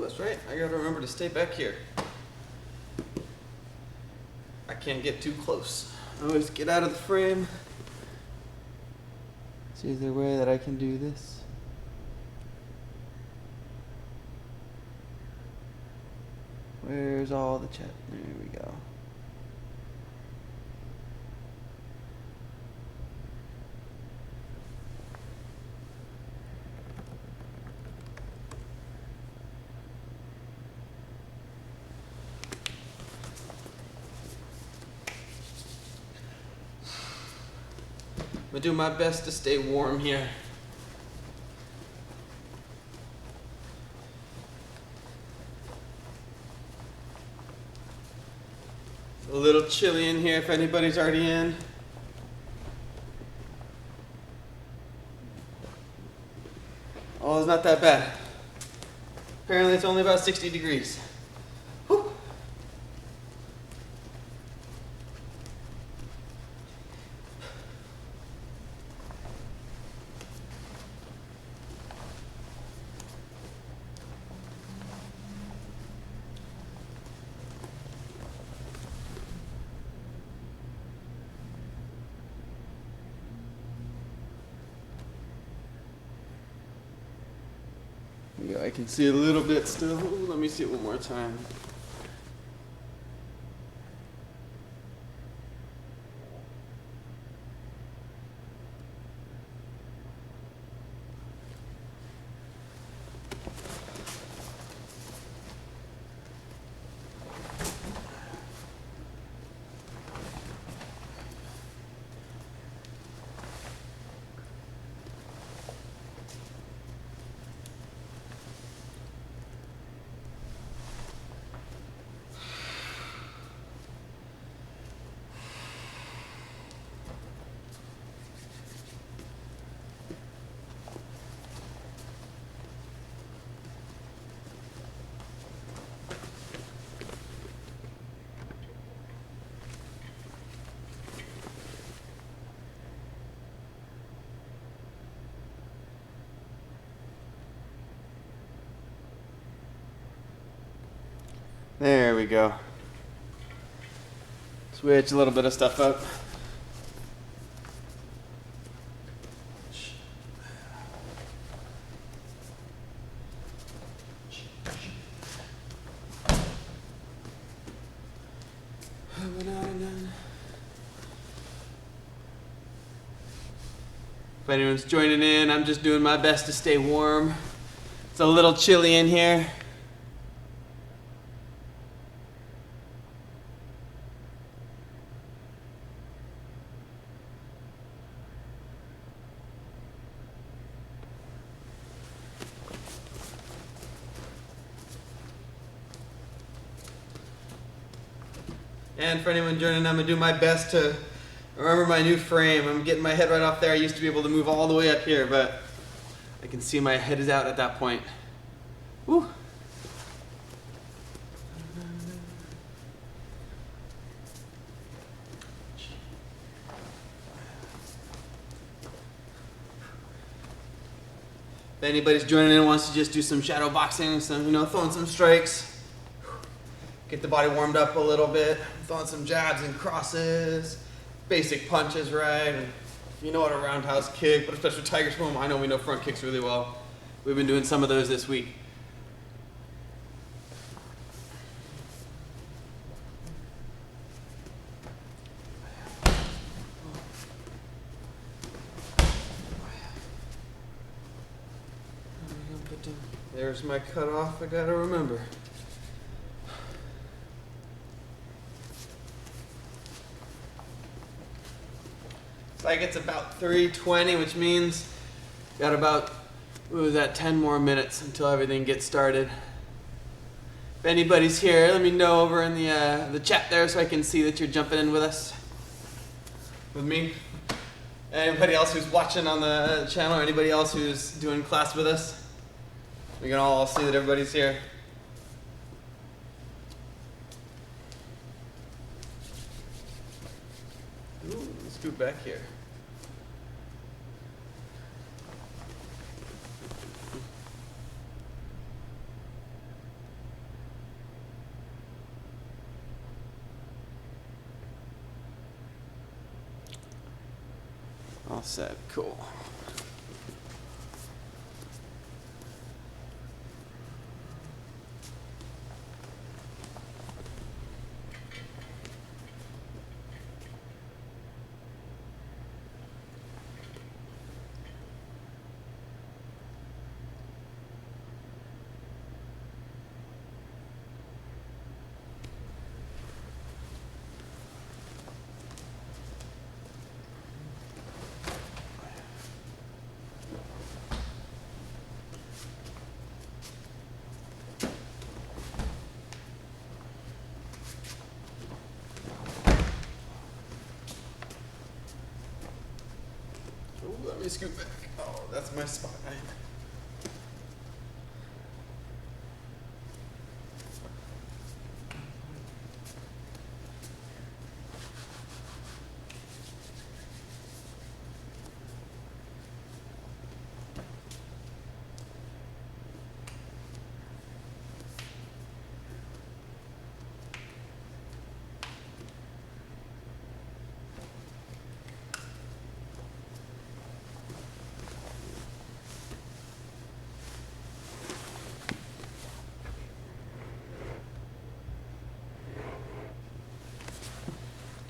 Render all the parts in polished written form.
that's right. I gotta remember to stay back here. I can't get too close. I always get out of the frame. Is there a way that I can do this? Where's all the chat? There we go. I'm gonna do my best to stay warm here. A little chilly in here if anybody's already in. Oh, it's not that bad. Apparently it's only about 60 degrees. Whew. Yeah, I can see a little bit still. Ooh, let me see it one more time. There we go. Switch a little bit of stuff up. If anyone's joining in, I'm just doing my best to stay warm. It's a little chilly in here. And for anyone joining, I'm gonna do my best to remember my new frame. I'm getting my head right off there. I used to be able to move all the way up here, but I can see my head is out at that point. Woo. If anybody's joining in and wants to just do some shadow boxing, some, throwing some strikes, get the body warmed up a little bit, throwing some jabs and crosses, basic punches, right? And you know what a roundhouse kick, but especially Tiger Swim, I know we know front kicks really well. We've been doing some of those this week. There's my cutoff, I gotta remember. It's like it's about 3:20, which means got about, 10 more minutes until everything gets started. If anybody's here, let me know over in the chat there so I can see that you're jumping in with us. With me. Anybody else who's watching on the channel, or anybody else who's doing class with us? We can all see that everybody's here. Ooh, let's scoot back here. All set. Cool. Let me scoot back. Oh, that's my spot.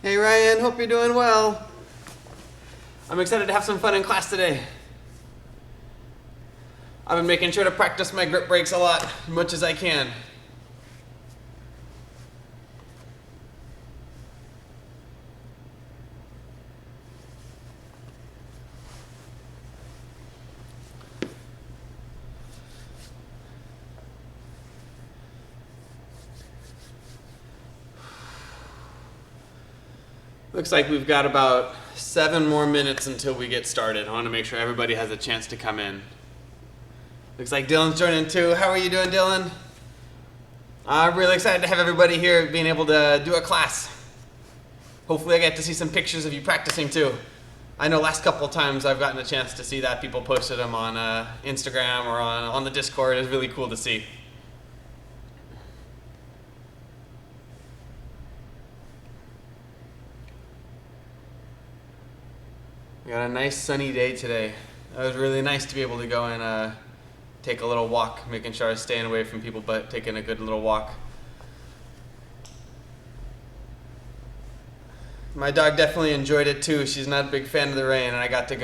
Hey Ryan, hope you're doing well. I'm excited to have some fun in class today. I've been making sure to practice my grip breaks a lot, as much as I can. Looks like we've got about 7 more minutes until we get started. I want to make sure everybody has a chance to come in. Looks like Dylan's joining too. How are you doing, Dylan? I'm really excited to have everybody here being able to do a class. Hopefully I get to see some pictures of you practicing too. I know last couple of times I've gotten a chance to see that. People posted them on Instagram or on the Discord. It's really cool to see. We got a nice sunny day today. It was really nice to be able to go and take a little walk, making sure I was staying away from people, but taking a good little walk. My dog definitely enjoyed it too. She's not a big fan of the rain, and I got to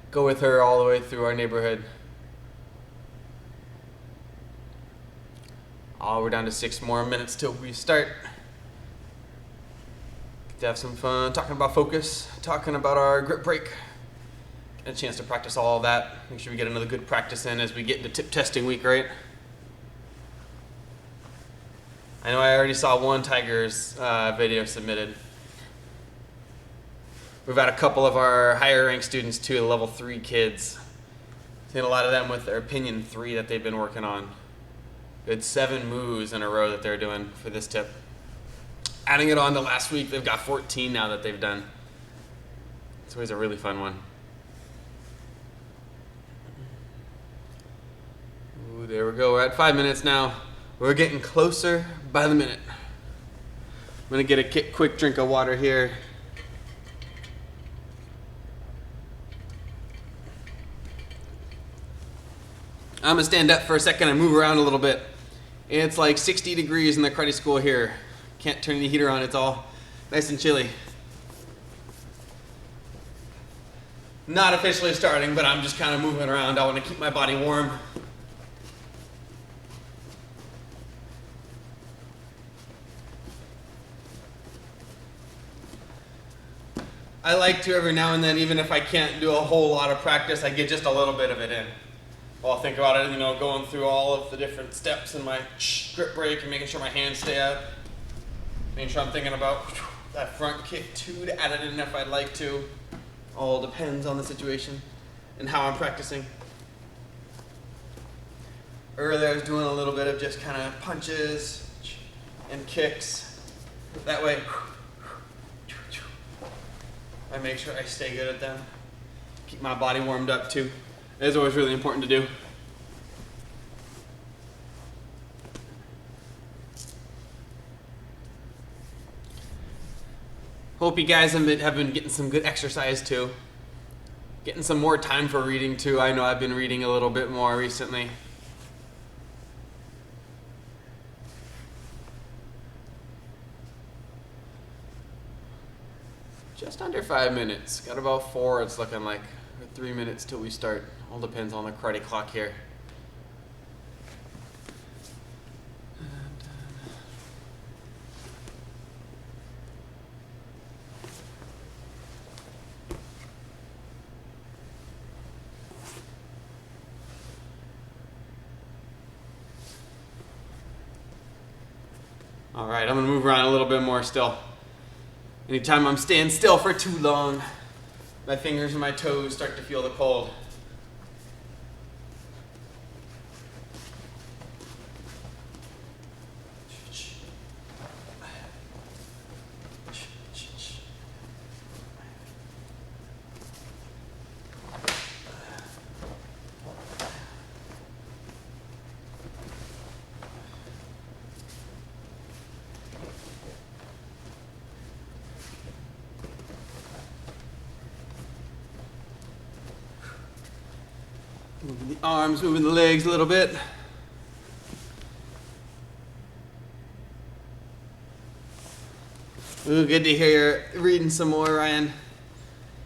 go with her all the way through our neighborhood. Oh, we're down to 6 more minutes till we start. To have some fun talking about focus, talking about our grip break. Get a chance to practice all of that. Make sure we get another good practice in as we get into tip testing week, right? I know I already saw one Tiger's video submitted. We've had a couple of our higher ranked students too, the level 3 kids. Seen a lot of them with their opinion 3 that they've been working on. Good 7 moves in a row that they're doing for this tip. Adding it on to last week, they've got 14 now that they've done. It's always a really fun one. Ooh, there we go. We're at 5 minutes now. We're getting closer by the minute. I'm gonna get a quick drink of water here. I'm gonna stand up for a second and move around a little bit. It's like 60 degrees in the karate school here. Can't turn the heater on, it's all nice and chilly. Not officially starting, but I'm just kind of moving around. I want to keep my body warm. I like to every now and then, even if I can't do a whole lot of practice, I get just a little bit of it in. Well, I'll think about it, going through all of the different steps in my grip break and making sure my hands stay up. Making sure I'm thinking about that front kick too to add it in if I'd like to. All depends on the situation and how I'm practicing. Earlier I was doing a little bit of just kind of punches and kicks. That way I make sure I stay good at them. Keep my body warmed up too. It's always really important to do. Hope you guys have been getting some good exercise too. Getting some more time for reading too. I know I've been reading a little bit more recently. Just under 5 minutes. Got about 4, it's looking like. Or 3 minutes till we start. All depends on the karate clock here. All right, I'm gonna move around a little bit more still. Anytime I'm staying still for too long, my fingers and my toes start to feel the cold. Moving the arms, moving the legs a little bit. Ooh, good to hear you reading some more, Ryan.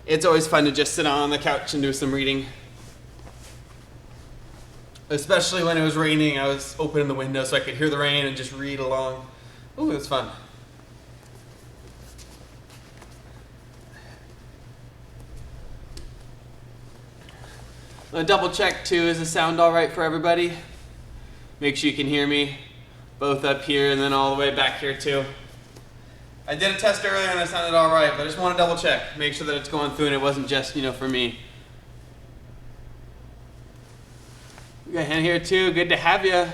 It's always fun to just sit on the couch and do some reading. Especially when it was raining, I was opening the window so I could hear the rain and just read along. Ooh, it was fun. I'm gonna double check too, is the sound all right for everybody? Make sure you can hear me, both up here and then all the way back here too. I did a test earlier and it sounded all right, but I just want to double check, make sure that it's going through and it wasn't just, for me. We got a hand here too, good to have you.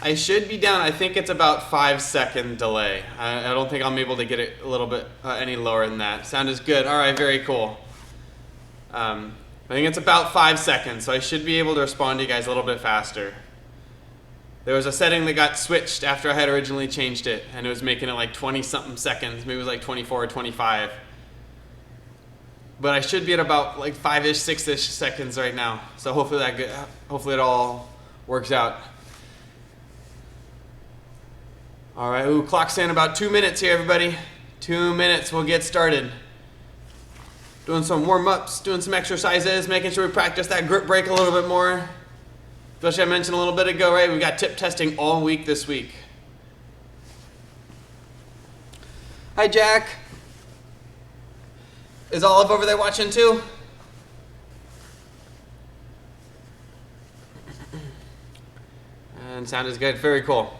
I should be down, I think it's about 5-second delay. I don't think I'm able to get it a little bit any lower than that. Sound is good, all right, very cool. I think it's about 5 seconds, so I should be able to respond to you guys a little bit faster. There was a setting that got switched after I had originally changed it, and it was making it like 20-something seconds, maybe it was like 24 or 25. But I should be at about like 5-ish, 6-ish seconds right now. So hopefully hopefully it all works out. All right, ooh, clock's in about 2 minutes here, everybody. 2 minutes, we'll get started. Doing some warm-ups, doing some exercises, making sure we practice that grip break a little bit more. Especially I mentioned a little bit ago, right? We got tip testing all week this week. Hi, Jack. Is Olive over there watching too? And sound is good, very cool.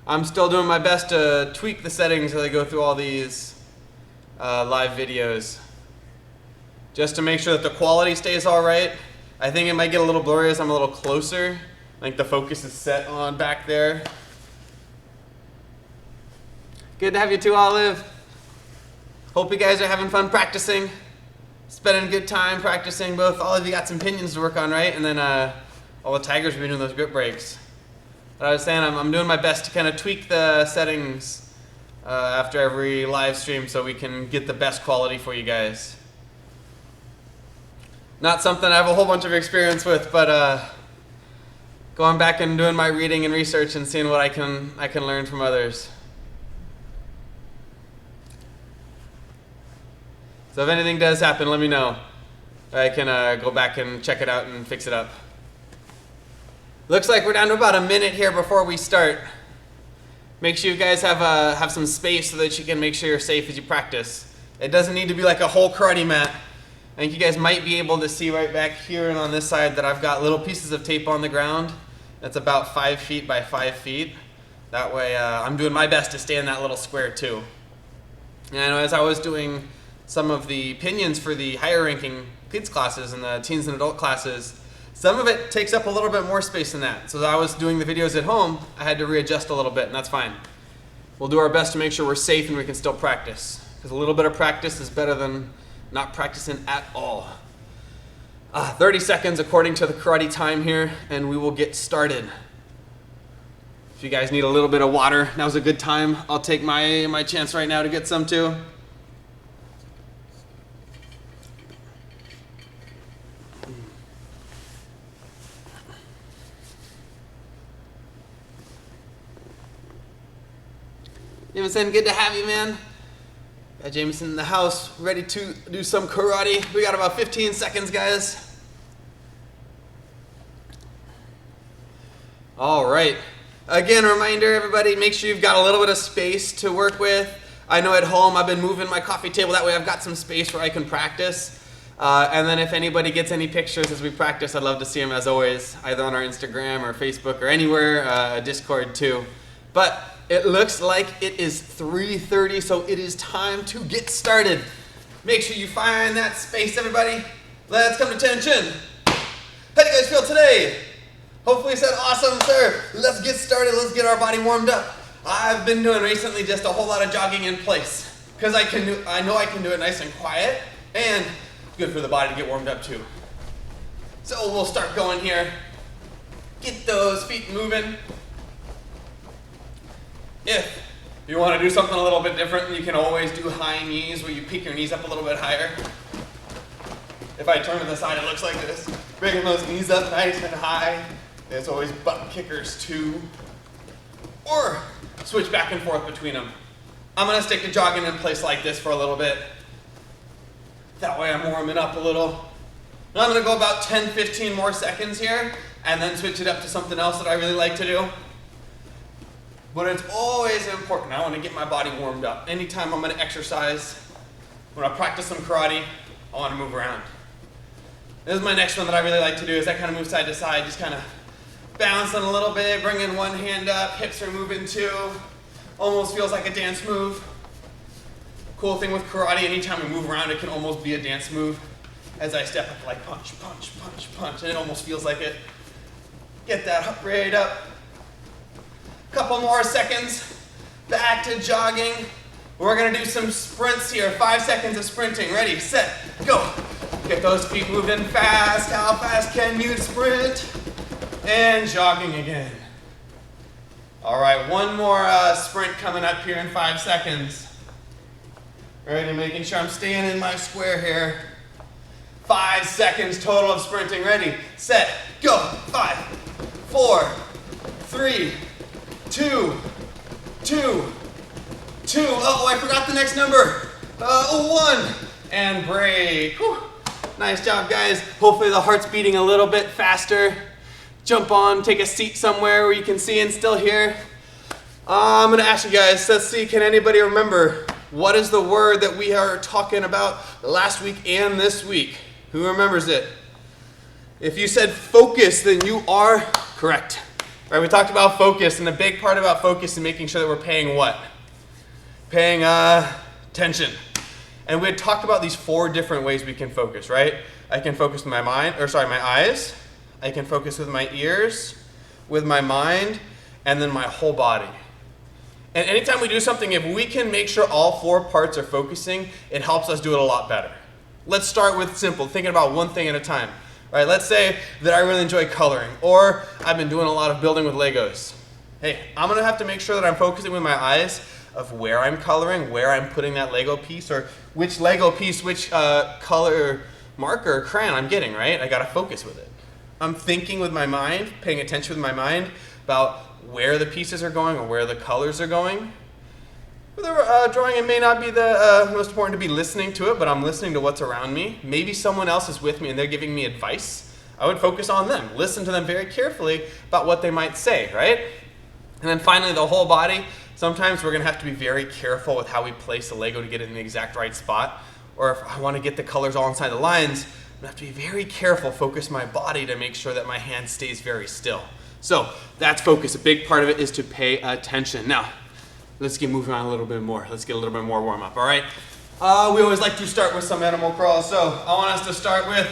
I'm still doing my best to tweak the settings as I go through all these live videos. Just to make sure that the quality stays all right. I think it might get a little blurry as I'm a little closer. I think the focus is set on back there. Good to have you too, Olive. Hope you guys are having fun practicing. Spending a good time practicing both. All of you got some pinions to work on, right? And then all the tigers have been doing those grip breaks. But I was saying I'm doing my best to kind of tweak the settings after every live stream so we can get the best quality for you guys. Not something I have a whole bunch of experience with, but going back and doing my reading and research and seeing what I can learn from others. So if anything does happen, let me know. I can go back and check it out and fix it up. Looks like we're down to about a minute here before we start. Make sure you guys have some space so that you can make sure you're safe as you practice. It doesn't need to be like a whole karate mat. I think you guys might be able to see right back here and on this side that I've got little pieces of tape on the ground. That's about 5 feet by 5 feet. That way I'm doing my best to stay in that little square too. And I know as I was doing some of the pinions for the higher ranking kids classes and the teens and adult classes, some of it takes up a little bit more space than that. So as I was doing the videos at home, I had to readjust a little bit, and that's fine. We'll do our best to make sure we're safe and we can still practice. Because a little bit of practice is better than not practicing at all. 30 seconds according to the karate time here, and we will get started. If you guys need a little bit of water, now's a good time. I'll take my chance right now to get some too. Jameson, good to have you, man. Got Jameson in the house, ready to do some karate. We got about 15 seconds, guys. All right. Again, reminder, everybody, make sure you've got a little bit of space to work with. I know at home I've been moving my coffee table. That way I've got some space where I can practice. And then if anybody gets any pictures as we practice, I'd love to see them as always, either on our Instagram or Facebook or anywhere, Discord too. But it looks like it is 3:30, so it is time to get started. Make sure you find that space, everybody. Let's come to attention. How do you guys feel today? Hopefully you said awesome, sir. Let's get started. Let's get our body warmed up. I've been doing recently just a whole lot of jogging in place because I know I can do it nice and quiet, and good for the body to get warmed up too. So we'll start going here. Get those feet moving. If you want to do something a little bit different, you can always do high knees where you pick your knees up a little bit higher. If I turn to the side, it looks like this. Bringing those knees up nice and high. There's always butt kickers too. Or switch back and forth between them. I'm going to stick to jogging in place like this for a little bit. That way I'm warming up a little. Now I'm going to go about 10-15 more seconds here and then switch it up to something else that I really like to do. But it's always important. I want to get my body warmed up. Anytime I'm going to exercise, when I practice some karate, I want to move around. This is my next one that I really like to do, is I kind of move side to side, just kind of bouncing a little bit, bringing one hand up, hips are moving too. Almost feels like a dance move. Cool thing with karate, anytime we move around, it can almost be a dance move. As I step up, like punch, punch, punch, punch, and it almost feels like it. Get that right up. Couple more seconds, back to jogging. We're gonna do some sprints here, 5 seconds of sprinting. Ready, set, go. Get those feet moving fast. How fast can you sprint? And jogging again. All right, one more sprint coming up here in 5 seconds. Ready, making sure I'm staying in my square here. 5 seconds total of sprinting. Ready, set, go. 5, 4, 3, 2, 2, 2. Oh, I forgot the next number. 1. And break. Whew. Nice job, guys. Hopefully the heart's beating a little bit faster. Jump on, take a seat somewhere where you can see and still hear. I'm going to ask you guys, let's see, can anybody remember what is the word that we are talking about last week and this week? Who remembers it? If you said focus, then you are correct. Right, we talked about focus, and a big part about focus is making sure that we're paying what? Paying attention. And we had talked about these 4 different ways we can focus, right? I can focus with my eyes. I can focus with my ears, with my mind, and then my whole body. And anytime we do something, if we can make sure all 4 parts are focusing, it helps us do it a lot better. Let's start with simple, thinking about one thing at a time. Right, let's say that I really enjoy coloring, or I've been doing a lot of building with Legos. Hey, I'm gonna have to make sure that I'm focusing with my eyes of where I'm coloring, where I'm putting that Lego piece, or which Lego piece, which color marker or crayon I'm getting, right? I gotta focus with it. I'm thinking with my mind, paying attention with my mind about where the pieces are going or where the colors are going. With the drawing, it may not be the most important to be listening to it, but I'm listening to what's around me. Maybe someone else is with me and they're giving me advice. I would focus on them, listen to them very carefully about what they might say, right? And then finally, the whole body. Sometimes we're gonna have to be very careful with how we place the Lego to get it in the exact right spot. Or if I wanna get the colors all inside the lines, I'm gonna have to be very careful, focus my body to make sure that my hand stays very still. So that's focus. A big part of it is to pay attention. Now, let's get moving on a little bit more. Let's get a little bit more warm up, all right? We always like to start with some animal crawls, so I want us to start with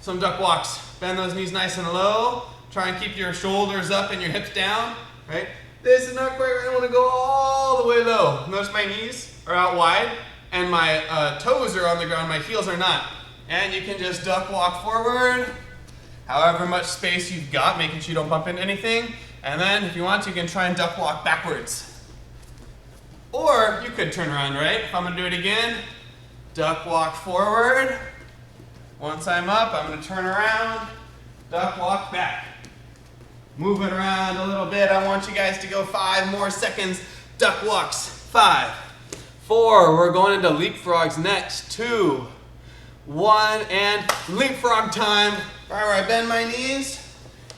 some duck walks. Bend those knees nice and low. Try and keep your shoulders up and your hips down, right? This is not quite right. I want to go all the way low. Notice my knees are out wide and my toes are on the ground, my heels are not. And you can just duck walk forward, however much space you've got, making sure you don't bump into anything. And then if you want to, you can try and duck walk backwards. Or you could turn around, right? If I'm gonna do it again, duck walk forward. Once I'm up, I'm gonna turn around, duck walk back. Move it around a little bit. I want you guys to go 5 more seconds. Duck walks. 5, 4, we're going into leapfrogs next. 2, 1, and leapfrog time. Right where I bend my knees.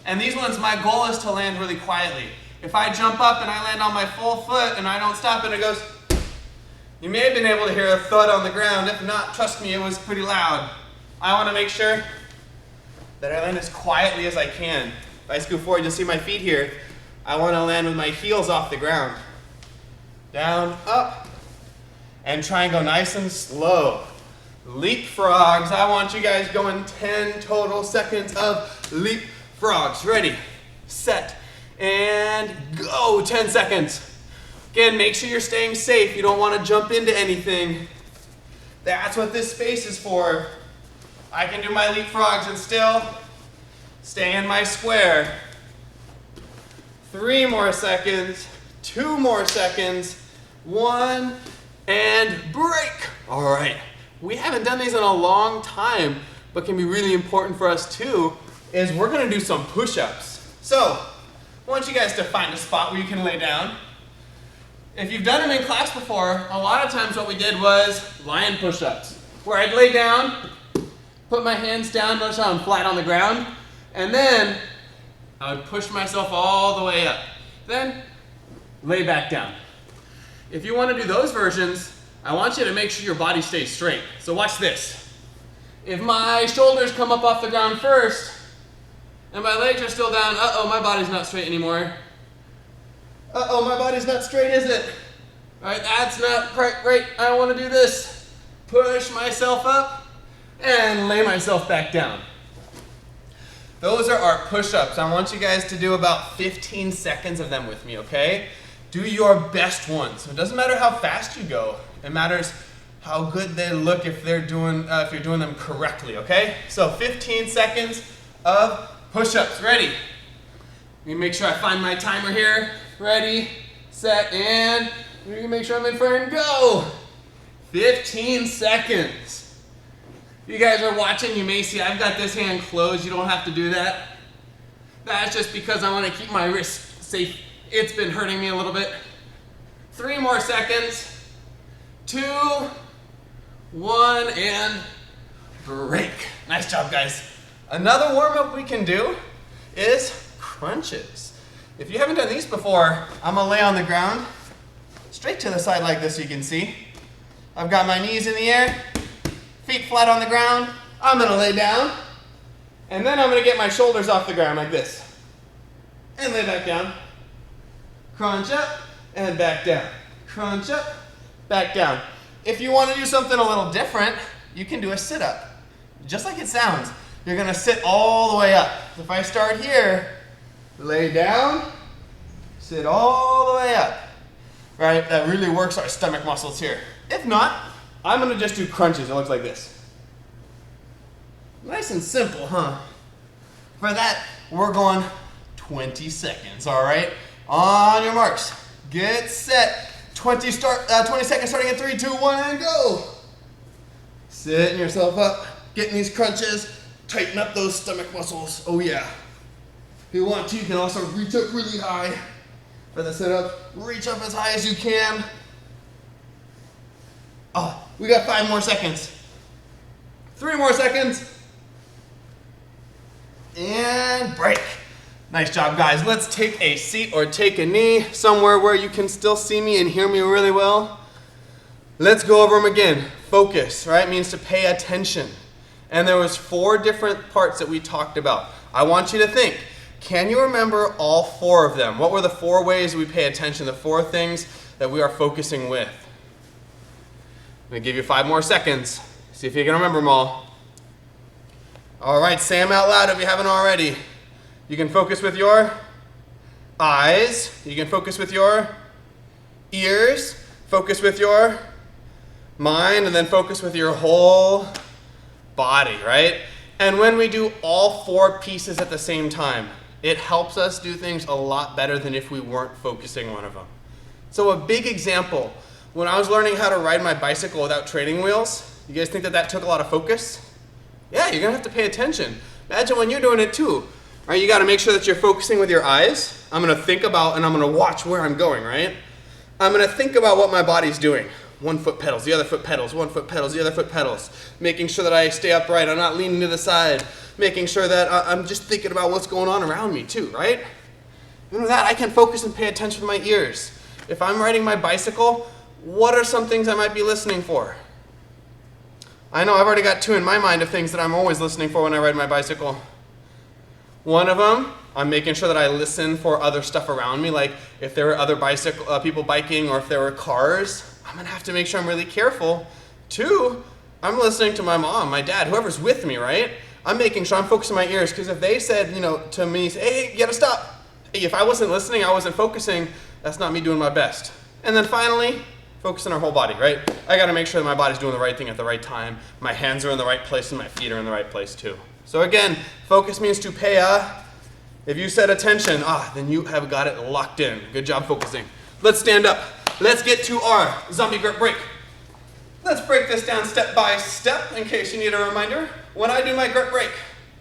And these ones, my goal is to land really quietly. If I jump up and I land on my full foot and I don't stop and it goes, you may have been able to hear a thud on the ground. If not, trust me, it was pretty loud. I want to make sure that I land as quietly as I can. If I scoot forward, you'll see my feet here. I want to land with my heels off the ground. Down, up, and try and go nice and slow. Leapfrogs. I want you guys going 10 total seconds of leapfrogs. Ready, set, and go. 10 seconds. Again, make sure you're staying safe. You don't want to jump into anything. That's what this space is for. I can do my leapfrogs and still stay in my square. 3 more seconds, 2 more seconds, 1, and break. All right, we haven't done these in a long time, but can be really important for us too, is we're gonna do some push-ups. So, I want you guys to find a spot where you can lay down. If you've done them in class before, a lot of times what we did was lion push-ups, where I'd lay down, put my hands down, notice how I'm flat on the ground, and then I would push myself all the way up. Then, lay back down. If you want to do those versions, I want you to make sure your body stays straight. So watch this. If my shoulders come up off the ground first, and my legs are still down, uh-oh, my body's not straight anymore. Uh-oh, my body's not straight, is it? All right, that's not quite right. I want to do this. Push myself up and lay myself back down. Those are our push-ups. I want you guys to do about 15 seconds of them with me, okay? Do your best ones. It doesn't matter how fast you go. It matters how good they look if you're doing them correctly, okay? So 15 seconds of push-ups. Ready? Let me make sure I find my timer here. Ready, set, and let me make sure I'm in frame. Go! 15 seconds. You guys are watching, you may see I've got this hand closed. You don't have to do that. That's just because I want to keep my wrist safe. It's been hurting me a little bit. 3 more seconds. 2, 1, and break. Nice job, guys. Another warm-up we can do is crunches. If you haven't done these before, I'm gonna lay on the ground, straight to the side like this, you can see. I've got my knees in the air, feet flat on the ground. I'm gonna lay down, and then I'm gonna get my shoulders off the ground like this. And lay back down. Crunch up, and back down. Crunch up, back down. If you wanna do something a little different, you can do a sit-up. Just like it sounds. You're gonna sit all the way up. If I start here, lay down, sit all the way up. Right, that really works our stomach muscles here. If not, I'm gonna just do crunches. It looks like this. Nice and simple, huh? For that, we're going 20 seconds, all right? On your marks, get set. 20 seconds starting in 3, 2, 1, and go. Sitting yourself up, getting these crunches, tighten up those stomach muscles. Oh yeah. If you want to, you can also reach up really high for the sit-up. Reach up as high as you can. Oh, we got 5 more seconds. 3 more seconds. And break. Nice job, guys. Let's take a seat or take a knee somewhere where you can still see me and hear me really well. Let's go over them again. Focus, right, means to pay attention. And there was 4 different parts that we talked about. I want you to think. Can you remember all 4 of them? What were the 4 ways we pay attention, the 4 things that we are focusing with? I'm gonna give you 5 more seconds. See if you can remember them all. All right, say them out loud if you haven't already. You can focus with your eyes. You can focus with your ears. Focus with your mind, and then focus with your whole body, right? And when we do all 4 pieces at the same time, It helps us do things a lot better than if we weren't focusing one of them. So a big example, when I was learning how to ride my bicycle without training wheels, you guys think that that took a lot of focus? Yeah, you're gonna have to pay attention. Imagine when you're doing it too. Right, you gotta make sure that you're focusing with your eyes. I'm gonna think about and I'm gonna watch where I'm going, right? I'm gonna think about what my body's doing. 1 foot pedals, the other foot pedals, 1 foot pedals, the other foot pedals. Making sure that I stay upright, I'm not leaning to the side. Making sure that I'm just thinking about what's going on around me too, right? And with that, I can focus and pay attention with my ears. If I'm riding my bicycle, what are some things I might be listening for? I know I've already got 2 in my mind of things that I'm always listening for when I ride my bicycle. One of them, I'm making sure that I listen for other stuff around me, like if there were other people biking or if there were cars, I'm gonna have to make sure I'm really careful. 2, I'm listening to my mom, my dad, whoever's with me, right? I'm making sure I'm focusing my ears, because if they said, to me, hey, you gotta stop. Hey, if I wasn't listening, I wasn't focusing, that's not me doing my best. And then finally, focus on our whole body, right? I gotta make sure that my body's doing the right thing at the right time. My hands are in the right place and my feet are in the right place too. So again, focus means to pay if you said attention, then you have got it locked in. Good job focusing. Let's stand up. Let's get to our zombie grip break. Let's break this down step by step in case you need a reminder. When I do my grip break,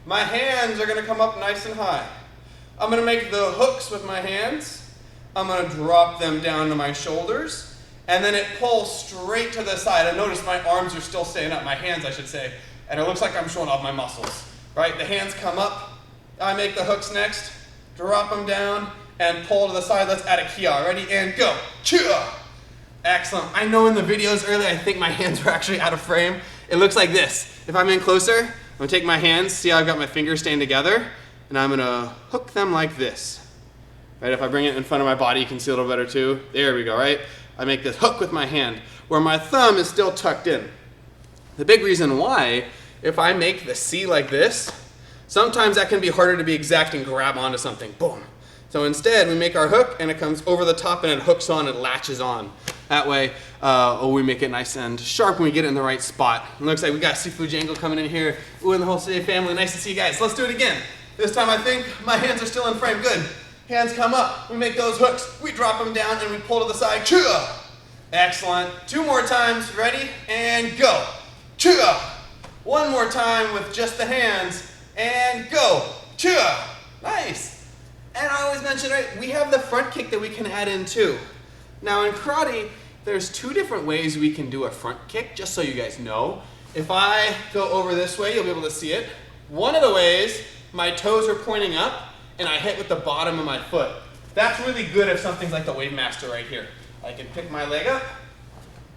my hands are gonna come up nice and high. I'm gonna make the hooks with my hands. I'm gonna drop them down to my shoulders, and then it pulls straight to the side. And notice my arms are still staying up, my hands I should say, and it looks like I'm showing off my muscles, right? The hands come up, I make the hooks next, drop them down, and pull to the side. Let's add a kia. Ready, and go. Chia! Excellent. I know in the videos earlier, I think my hands were actually out of frame. It looks like this. If I'm in closer, I'm gonna take my hands, see how I've got my fingers staying together, and I'm gonna hook them like this. Right, if I bring it in front of my body, you can see a little better too. There we go, right? I make this hook with my hand, where my thumb is still tucked in. The big reason why, if I make the C like this, sometimes that can be harder to be exact and grab onto something, boom. So instead, we make our hook and it comes over the top and it hooks on, it latches on. That way, we make it nice and sharp when we get it in the right spot. It looks like we got Sifu Django coming in here. Ooh, and the whole City family, nice to see you guys. Let's do it again. This time I think my hands are still in frame, good. Hands come up, we make those hooks, we drop them down and we pull to the side, chia. Excellent. 2 more times, ready, and go. Chia. 1 more time with just the hands, and go. Chia. Nice. And I always mention, right, we have the front kick that we can add in too. Now in karate, there's 2 different ways we can do a front kick, just so you guys know. If I go over this way, you'll be able to see it. One of the ways, my toes are pointing up, and I hit with the bottom of my foot. That's really good if something's like the Wave Master right here. I can pick my leg up,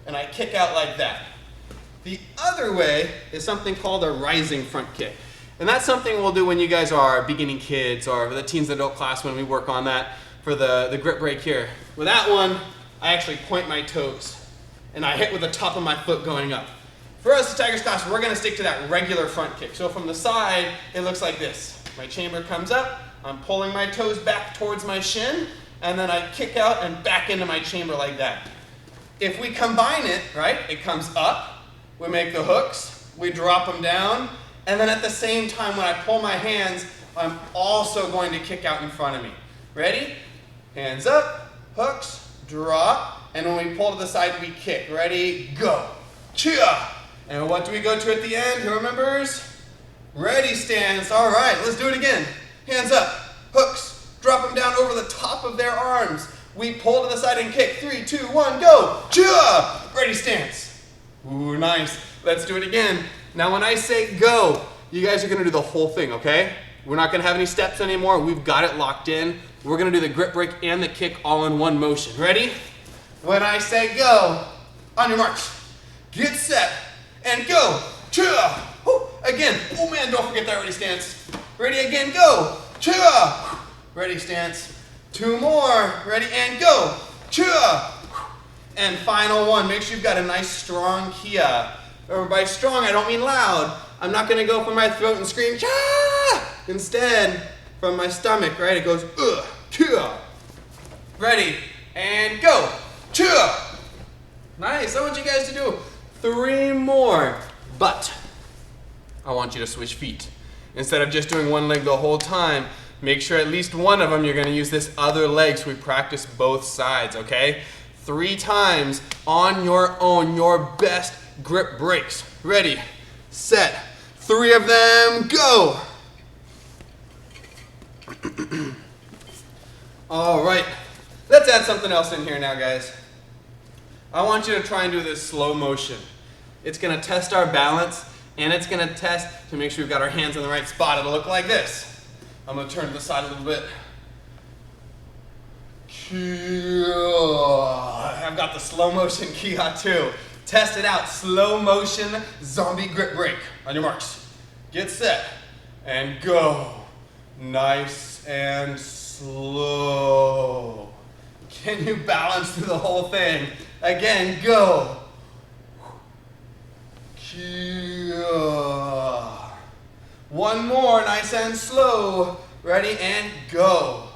and I kick out like that. The other way is something called a rising front kick. And that's something we'll do when you guys are beginning kids or the teens adult class when we work on that for the grip break here. With that one, I actually point my toes and I hit with the top of my foot going up. For us at Tigers class, we're gonna stick to that regular front kick. So from the side, it looks like this. My chamber comes up, I'm pulling my toes back towards my shin, and then I kick out and back into my chamber like that. If we combine it, right, it comes up, we make the hooks, we drop them down, and then at the same time when I pull my hands, I'm also going to kick out in front of me. Ready? Hands up, hooks, drop, and when we pull to the side, we kick. Ready? Go. Chia! And what do we go to at the end? Who remembers? Ready stance. All right, let's do it again. Hands up, hooks, drop them down over the top of their arms. We pull to the side and kick. 3, 2, 1, go. Chia! Ready stance. Ooh, nice. Let's do it again. Now when I say go, you guys are gonna do the whole thing, okay? We're not gonna have any steps anymore. We've got it locked in. We're gonna do the grip break and the kick all in one motion. Ready? When I say go, on your marks, get set, and go. Chia! Again, oh man, don't forget that ready stance. Ready again, go. Chia! Ready stance. 2 more, ready and go. Chia! And final one, make sure you've got a nice strong kia. By strong, I don't mean loud. I'm not gonna go from my throat and scream, Chia! Instead, from my stomach, right, it goes, Chia! Ready, and go. Chia! Nice, I want you guys to do 3 more. But I want you to switch feet. Instead of just doing one leg the whole time, Make sure at least one of them you're going to use this other leg so we practice both sides, okay? 3 times on your own, your best grip breaks. Ready, set, 3 of them, go! All right, let's add something else in here now, guys. I want you to try and do this slow motion. It's going to test our balance, and it's going to test to make sure we've got our hands in the right spot. It'll look like this. I'm going to turn to the side a little bit. I've got the slow motion Kia too. Test it out. Slow motion zombie grip break. On your marks. Get set. And go. Nice and slow. Can you balance through the whole thing? Again, go. One more, nice and slow. Ready, and go.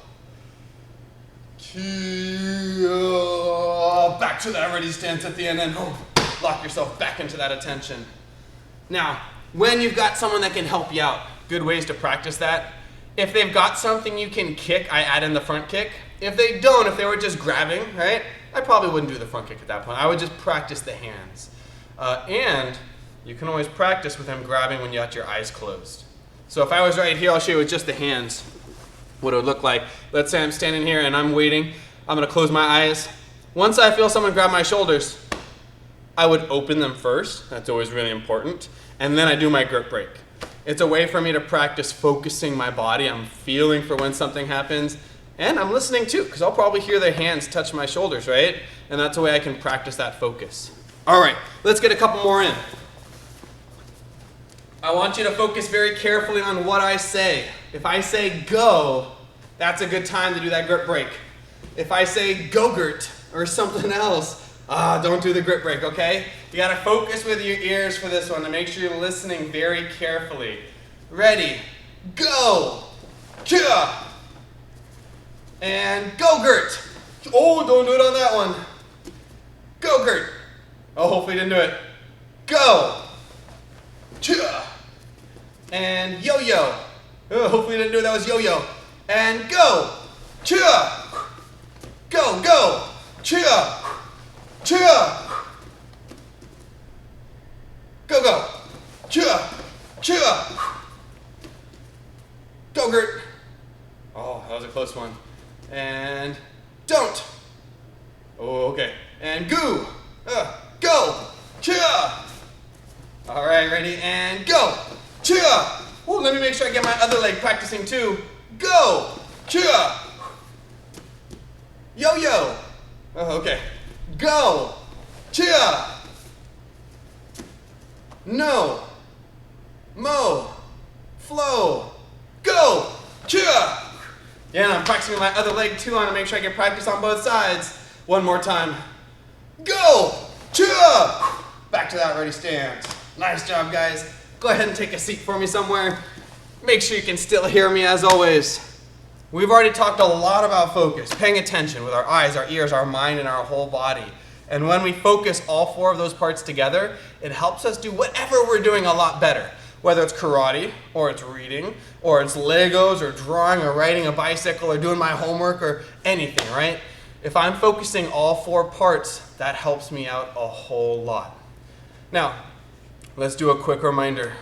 Back to that ready stance at the end, and lock yourself back into that attention. Now, when you've got someone that can help you out, good ways to practice that. If they've got something you can kick, I add in the front kick. If they don't, if they were just grabbing, right, I probably wouldn't do the front kick at that point. I would just practice the hands. And you can always practice with them grabbing when you got your eyes closed. So if I was right here, I'll show you with just the hands what it would look like. Let's say I'm standing here and I'm waiting. I'm going to close my eyes. Once I feel someone grab my shoulders, I would open them first. That's always really important. And then I do my grip break. It's a way for me to practice focusing my body. I'm feeling for when something happens. And I'm listening too, because I'll probably hear their hands touch my shoulders, right? And that's a way I can practice that focus. All right, let's get a couple more in. I want you to focus very carefully on what I say. If I say go, that's a good time to do that grip break. If I say go-gurt or something else, don't do the grip break, okay? You gotta focus with your ears for this one to make sure you're listening very carefully. Ready, go, kia, and go-gurt. Oh, don't do it on that one. Go-gurt. Oh, hopefully you didn't do it. Go, kia, and yo-yo. Oh, hopefully you didn't do it, that was yo-yo. And go, chia, go, go, chia, chia, go, go, chia, chia, go-gurt. Oh, that was a close one. And don't. Oh, okay. And goo, go, chia. All right, ready, and go, chia. Oh, let me make sure I get my other leg practicing too. Go, chia. Yo-yo. Oh, okay. Go, chia. No, mo, flow, go, chia. Yeah, and I'm practicing my other leg too. I want to make sure I get practice on both sides. One more time. Go, chia. Back to that ready stance. Nice job, guys. Go ahead and take a seat for me somewhere. Make sure you can still hear me as always. We've already talked a lot about focus, paying attention with our eyes, our ears, our mind, and our whole body. And when we focus all 4 of those parts together, it helps us do whatever we're doing a lot better. Whether it's karate, or it's reading, or it's Legos, or drawing, or riding a bicycle, or doing my homework, or anything, right? If I'm focusing all 4 parts, that helps me out a whole lot. Now, let's do a quick reminder.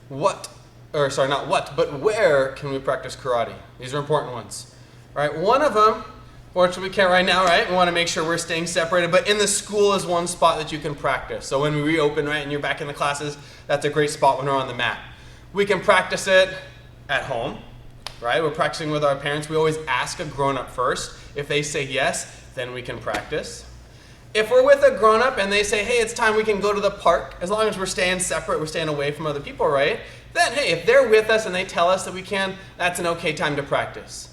Not what, but where can we practice karate? These are important ones. All right, one of them, fortunately we can't right now, right? We want to make sure we're staying separated, but in the school is one spot that you can practice. So when we reopen, right, and you're back in the classes, that's a great spot when we're on the mat. We can practice it at home, right? We're practicing with our parents. We always ask a grown-up first. If they say yes, then we can practice. If we're with a grown-up and they say, hey, it's time we can go to the park, as long as we're staying separate, we're staying away from other people, right? Then, hey, if they're with us and they tell us that we can, that's an okay time to practice.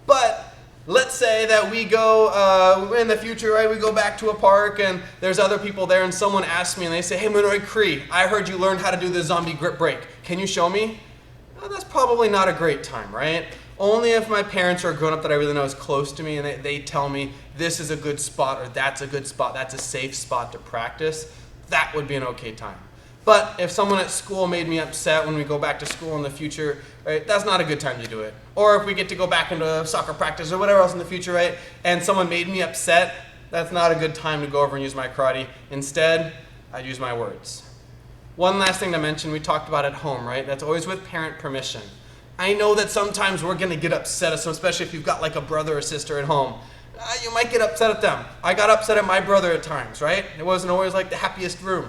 But let's say that we go, in the future, right, we go back to a park and there's other people there and someone asks me and they say, hey, Munroy Cree, I heard you learned how to do the zombie grip break. Can you show me? Well, that's probably not a great time, right? Only if my parents or a grown-up that I really know is close to me and they tell me this is a good spot or that's a good spot, that's a safe spot to practice, that would be an okay time. But if someone at school made me upset when we go back to school in the future, right, that's not a good time to do it. Or if we get to go back into soccer practice or whatever else in the future, right, and someone made me upset, that's not a good time to go over and use my karate. Instead, I use my words. One last thing to mention, we talked about at home, right? That's always with parent permission. I know that sometimes we're going to get upset, so especially if you've got like a brother or sister at home. You might get upset at them. I got upset at my brother at times, right? It wasn't always like the happiest room.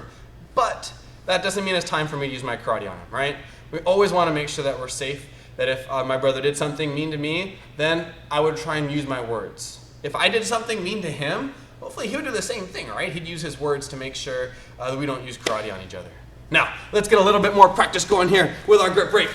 But that doesn't mean it's time for me to use my karate on him, right? We always want to make sure that we're safe, that if my brother did something mean to me, then I would try and use my words. If I did something mean to him, hopefully he would do the same thing, right? He'd use his words to make sure that we don't use karate on each other. Now, let's get a little bit more practice going here with our grip break.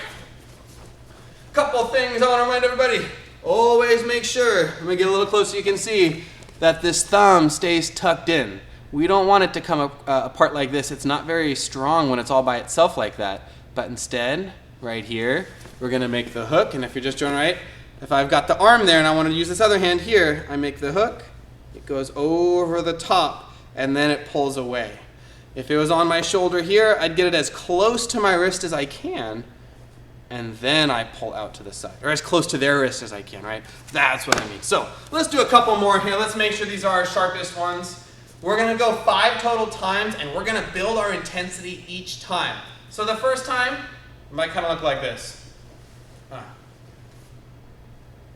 Couple things I want to remind everybody. Always make sure, let me get a little closer so you can see, that this thumb stays tucked in. We don't want it to come apart like this. It's not very strong when it's all by itself like that. But instead, right here, we're going to make the hook. And if you're just doing right, if I've got the arm there and I want to use this other hand here, I make the hook. It goes over the top, and then it pulls away. If it was on my shoulder here, I'd get it as close to my wrist as I can, and then I pull out to the side, or as close to their wrist as I can, right? That's what I mean. So let's do a couple more here. Let's make sure these are our sharpest ones. We're going to go 5 total times, and we're going to build our intensity each time. So the first time, it might kind of look like this.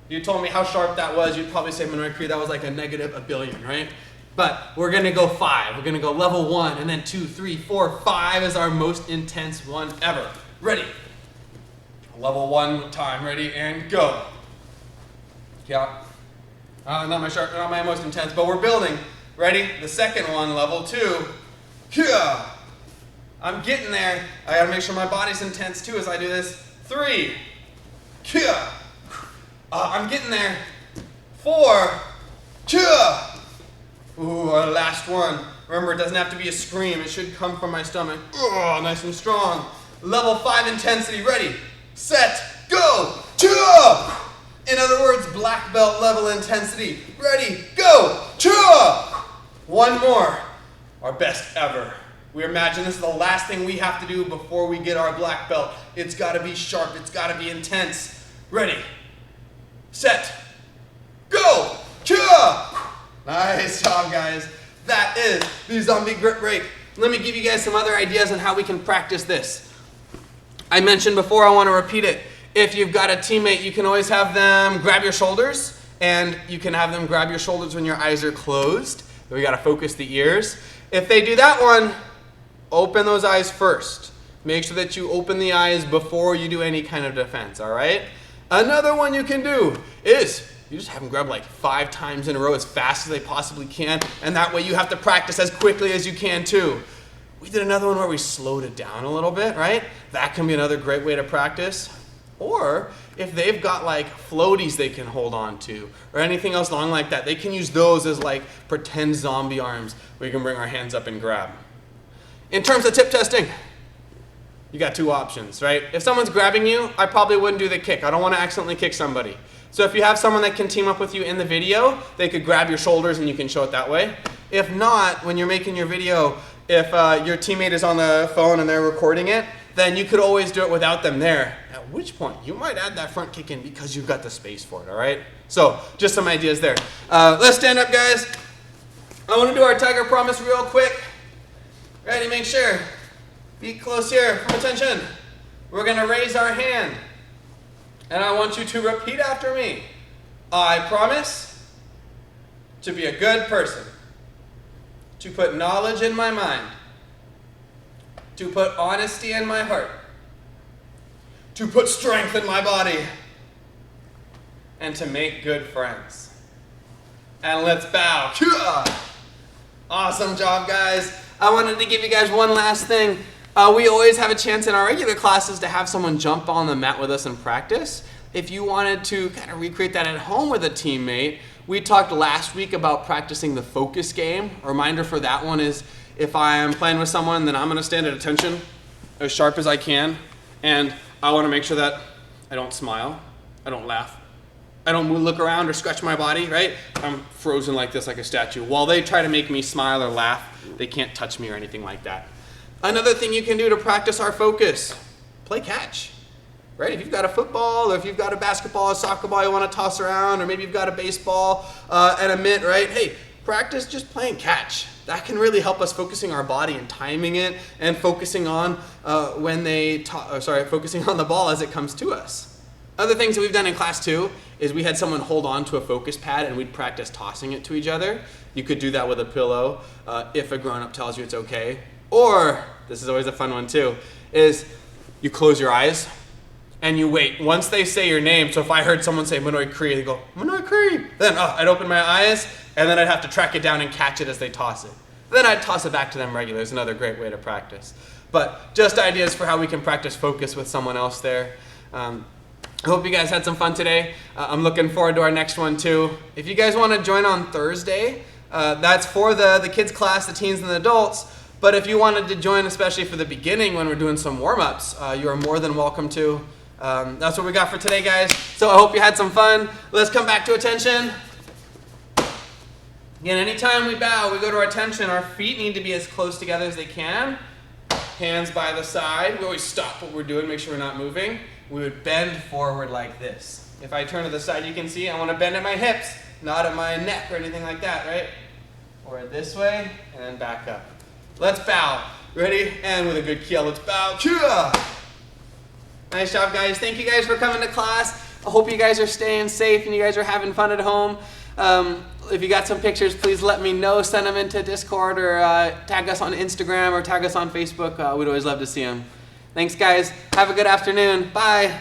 You told me how sharp that was. You'd probably say, Manrekri, that was like a negative a billion, right? But we're going to go 5. We're going to go level 1, and then 2, 3, 4, 5 is our most intense one ever. Ready? Level 1 time. Ready, and go. Yeah. Not my most intense, but we're building. Ready? The second one, level 2. Yeah. I'm getting there. I gotta make sure my body's intense too as I do this. 3. Yeah. I'm getting there. 4. Yeah. Ooh, our last one. Remember, it doesn't have to be a scream. It should come from my stomach. Oh, nice and strong. Level 5 intensity. Ready, set, go. Yeah. In other words, black belt level intensity. Ready, go. Yeah. One more. Our best ever. We imagine this is the last thing we have to do before we get our black belt. It's got to be sharp. It's got to be intense. Ready, set, go. Yeah. Nice job, guys. That is the zombie grip break. Let me give you guys some other ideas on how we can practice this. I mentioned before, I want to repeat it. If you've got a teammate, you can always have them grab your shoulders, and you can have them grab your shoulders when your eyes are closed. We got to focus the ears. If they do that one, open those eyes first. Make sure that you open the eyes before you do any kind of defense, all right? Another one you can do is you just have them grab like 5 times in a row as fast as they possibly can, and that way you have to practice as quickly as you can too. We did another one where we slowed it down a little bit, right? That can be another great way to practice. Or if they've got like floaties they can hold on to or anything else along like that, they can use those as like pretend zombie arms. We can bring our hands up and grab. In terms of tip testing, you got 2 options, right? If someone's grabbing you, I probably wouldn't do the kick. I don't want to accidentally kick somebody. So if you have someone that can team up with you in the video, they could grab your shoulders and you can show it that way. If not, when you're making your video, if your teammate is on the phone and they're recording it, then you could always do it without them there. At which point, you might add that front kick in because you've got the space for it, all right? So, just some ideas there. Let's stand up, guys. I want to do our tiger promise real quick. Ready, make sure. Be close here, full attention. We're going to raise our hand. And I want you to repeat after me. I promise to be a good person, to put knowledge in my mind, to put honesty in my heart, to put strength in my body, and to make good friends. And let's bow. Awesome job, guys. I wanted to give you guys one last thing. We always have a chance in our regular classes to have someone jump on the mat with us and practice. If you wanted to kind of recreate that at home with a teammate, we talked last week about practicing the focus game. A reminder for that one is if I am playing with someone, then I'm going to stand at attention as sharp as I can, and I want to make sure that I don't smile, I don't laugh, I don't look around or stretch my body, right? I'm frozen like this, like a statue. While they try to make me smile or laugh, they can't touch me or anything like that. Another thing you can do to practice our focus, play catch. Right? If you've got a football, or if you've got a basketball, a soccer ball you want to toss around, or maybe you've got a baseball and a mitt, right? Hey, practice just playing catch. That can really help us focusing our body and timing it, and focusing on focusing on the ball as it comes to us. Other things that we've done in class too is we had someone hold on to a focus pad and we'd practice tossing it to each other. You could do that with a pillow if a grown-up tells you it's okay. Or, this is always a fun one too, is you close your eyes and you wait. Once they say your name, so if I heard someone say Manoy Cree, they go, Manoy Cree. Then I'd open my eyes, and then I'd have to track it down and catch it as they toss it. Then I'd toss it back to them regular. It's another great way to practice. But just ideas for how we can practice focus with someone else there. I hope you guys had some fun today. I'm looking forward to our next one too. If you guys want to join on Thursday, that's for the kids class, the teens and the adults. But if you wanted to join, especially for the beginning when we're doing some warm-ups, you are more than welcome to. That's what we got for today, guys. So I hope you had some fun. Let's come back to attention. Again, anytime we bow, we go to our attention. Our feet need to be as close together as they can. Hands by the side. We always stop what we're doing, make sure we're not moving. We would bend forward like this. If I turn to the side, you can see I want to bend at my hips, not at my neck or anything like that, right? Or this way, and then back up. Let's bow. Ready? And with a good keel, let's bow. Kia! Nice job, guys. Thank you guys for coming to class. I hope you guys are staying safe and you guys are having fun at home. If you got some pictures, please let me know. Send them into Discord, or tag us on Instagram, or tag us on Facebook. We'd always love to see them. Thanks, guys. Have a good afternoon. Bye.